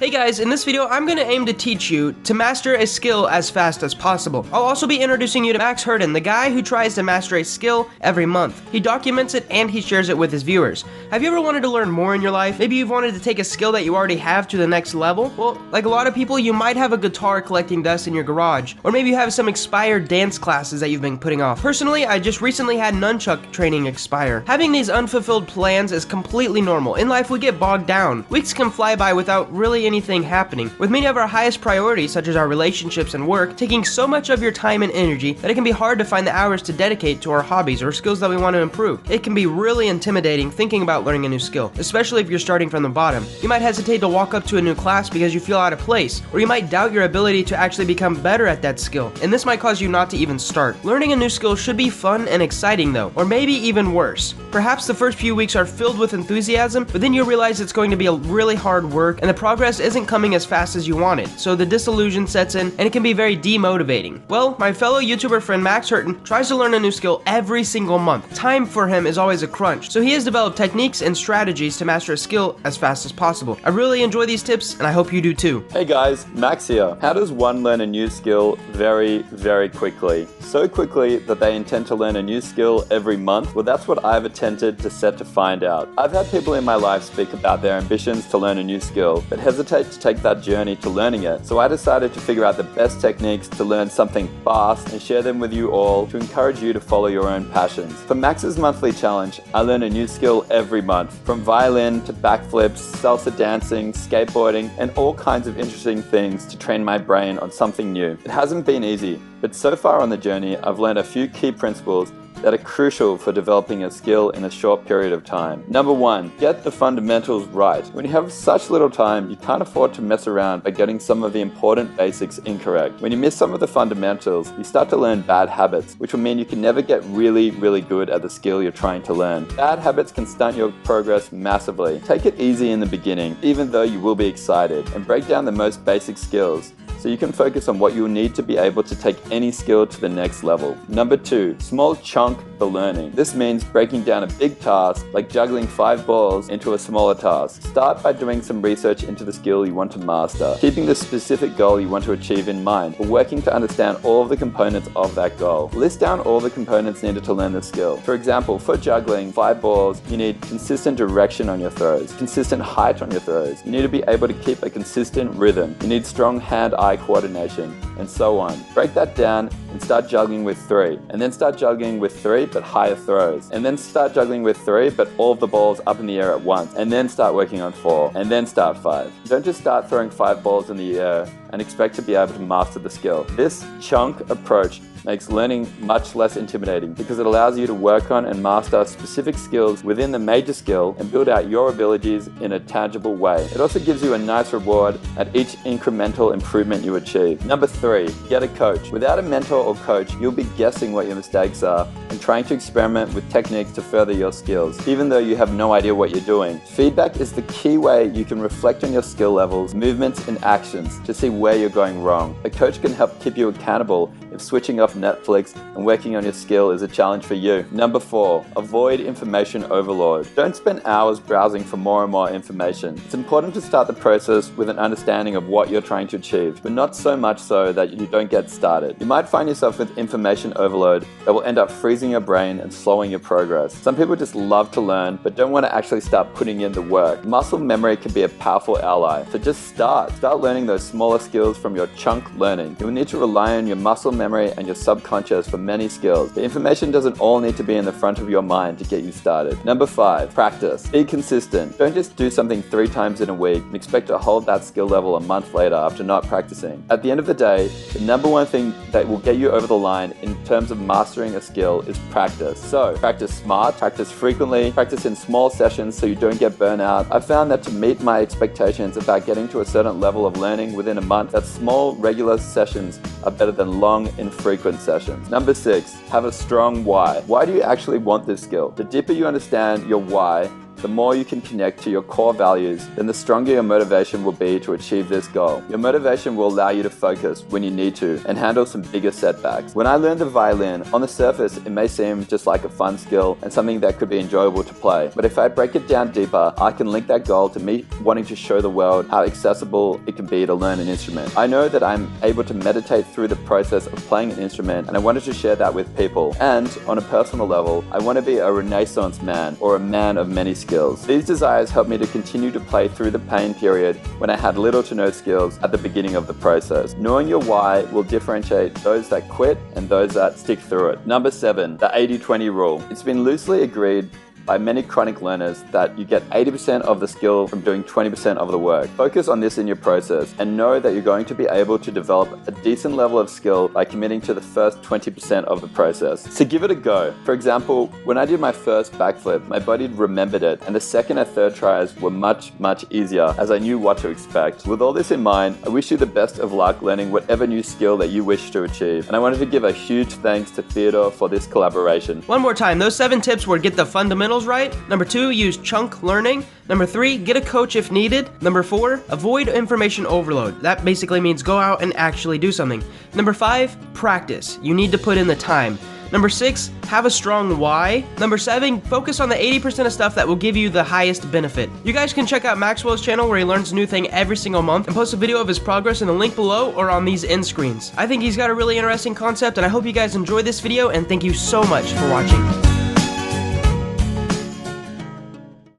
Hey guys, in this video, I'm going to aim to teach you to master a skill as fast as possible. I'll also be introducing you to Max Hurdin, the guy who tries to master a skill every month. He documents it and he shares it with his viewers. Have you ever wanted to learn more in your life? Maybe you've wanted to take a skill that you already have to the next level? Well, like a lot of people, you might have a guitar collecting dust in your garage, or maybe you have some expired dance classes that you've been putting off. Personally, I just recently had nunchuck training expire. Having these unfulfilled plans is completely normal. In life, we get bogged down. Weeks can fly by without really anything happening, with many of our highest priorities, such as our relationships and work, taking so much of your time and energy that it can be hard to find the hours to dedicate to our hobbies or skills that we want to improve. It can be really intimidating thinking about learning a new skill, especially if you're starting from the bottom. You might hesitate to walk up to a new class because you feel out of place, or you might doubt your ability to actually become better at that skill, and this might cause you not to even start. Learning a new skill should be fun and exciting though, or maybe even worse. Perhaps the first few weeks are filled with enthusiasm, but then you realize it's going to be a really hard work and the progress isn't coming as fast as you wanted, so the disillusion sets in and it can be very demotivating. Well, my fellow YouTuber friend Max Hurdin tries to learn a new skill every single month. Time for him is always a crunch, so he has developed techniques and strategies to master a skill as fast as possible. I really enjoy these tips and I hope you do too. Hey guys, Max here. How does one learn a new skill very quickly? So quickly that they intend to learn a new skill every month? Well, that's what I've attempted to set to find out. I've had people in my life speak about their ambitions to learn a new skill, but hesitate to take that journey to learning it. So I decided to figure out the best techniques to learn something fast and share them with you all to encourage you to follow your own passions. For Max's monthly challenge, I learn a new skill every month, from violin to backflips, salsa dancing, skateboarding, and all kinds of interesting things to train my brain on something new. It hasn't been easy, but so far on the journey, I've learned a few key principles that are crucial for developing a skill in a short period of time. Number one, get the fundamentals right. When you have such little time, you can't afford to mess around by getting some of the important basics incorrect. When you miss some of the fundamentals, you start to learn bad habits, which will mean you can never get really good at the skill you're trying to learn. Bad habits can stunt your progress massively. Take it easy in the beginning, even though you will be excited, and break down the most basic skills, so you can focus on what you'll need to be able to take any skill to the next level. Number two, small chunk the learning. This means breaking down a big task, like juggling 5 balls, into a smaller task. Start by doing some research into the skill you want to master, keeping the specific goal you want to achieve in mind, or working to understand all of the components of that goal. List down all the components needed to learn the skill. For example, for juggling 5 balls, you need consistent direction on your throws, consistent height on your throws. You need to be able to keep a consistent rhythm. You need strong hand-eye coordination, and so on. Break that down and start juggling with 3, and then start juggling with 3 but higher throws, and then start juggling with 3 but all of the balls up in the air at once, and then start working on 4, and then start 5. Don't just start throwing 5 balls in the air and expect to be able to master the skill. This chunk approach makes learning much less intimidating because it allows you to work on and master specific skills within the major skill and build out your abilities in a tangible way. It also gives you a nice reward at each incremental improvement you achieve. Number 3, get a coach. Without a mentor or coach, you'll be guessing what your mistakes are and trying to experiment with techniques to further your skills, even though you have no idea what you're doing. Feedback is the key way you can reflect on your skill levels, movements, and actions to see where you're going wrong. A coach can help keep you accountable if switching off Netflix and working on your skill is a challenge for you. Number 4, avoid information overload. Don't spend hours browsing for more and more information. It's important to start the process with an understanding of what you're trying to achieve, but not so much so that you don't get started. You might find yourself with information overload that will end up freezing your brain and slowing your progress. Some people just love to learn, but don't want to actually start putting in the work. Muscle memory can be a powerful ally, so just start. Start learning those smaller skills from your chunk learning. You will need to rely on your muscle memory and your subconscious for many skills. The information doesn't all need to be in the front of your mind to get you started. Number 5, practice. Be consistent. Don't just do something 3 times in a week and expect to hold that skill level a month later after not practicing. At the end of the day, the number one thing that will get you over the line in terms of mastering a skill is practice. So, practice smart, practice frequently, practice in small sessions so you don't get burnt out. I found that to meet my expectations about getting to a certain level of learning within a month, that small, regular sessions are better than long, infrequent sessions. Number 6, have a strong why. Why do you actually want this skill? The deeper you understand your why, the more you can connect to your core values, then the stronger your motivation will be to achieve this goal. Your motivation will allow you to focus when you need to and handle some bigger setbacks. When I learned the violin, on the surface it may seem just like a fun skill and something that could be enjoyable to play. But if I break it down deeper, I can link that goal to me wanting to show the world how accessible it can be to learn an instrument. I know that I'm able to meditate through the process of playing an instrument, and I wanted to share that with people. And on a personal level, I want to be a Renaissance man, or a man of many skills. These desires helped me to continue to play through the pain period when I had little to no skills at the beginning of the process. Knowing your why will differentiate those that quit and those that stick through it. Number 7, the 80-20 rule. It's been loosely agreed by many chronic learners that you get 80% of the skill from doing 20% of the work. Focus on this in your process and know that you're going to be able to develop a decent level of skill by committing to the first 20% of the process. So give it a go. For example, when I did my first backflip, my body remembered it, and the second and third tries were much easier as I knew what to expect. With all this in mind, I wish you the best of luck learning whatever new skill that you wish to achieve. And I wanted to give a huge thanks to Theodore for this collaboration. One more time, those 7 tips were: get the fundamentals right. Number 2, use chunk learning. Number 3, get a coach if needed. Number 4, avoid information overload. That basically means go out and actually do something. Number 5, practice. You need to put in the time. Number 6, have a strong why. Number 7, focus on the 80% of stuff that will give you the highest benefit. You guys can check out Maxwell's channel where he learns a new thing every single month and posts a video of his progress in the link below or on these end screens. I think he's got a really interesting concept, and I hope you guys enjoyed this video, and thank you so much for watching.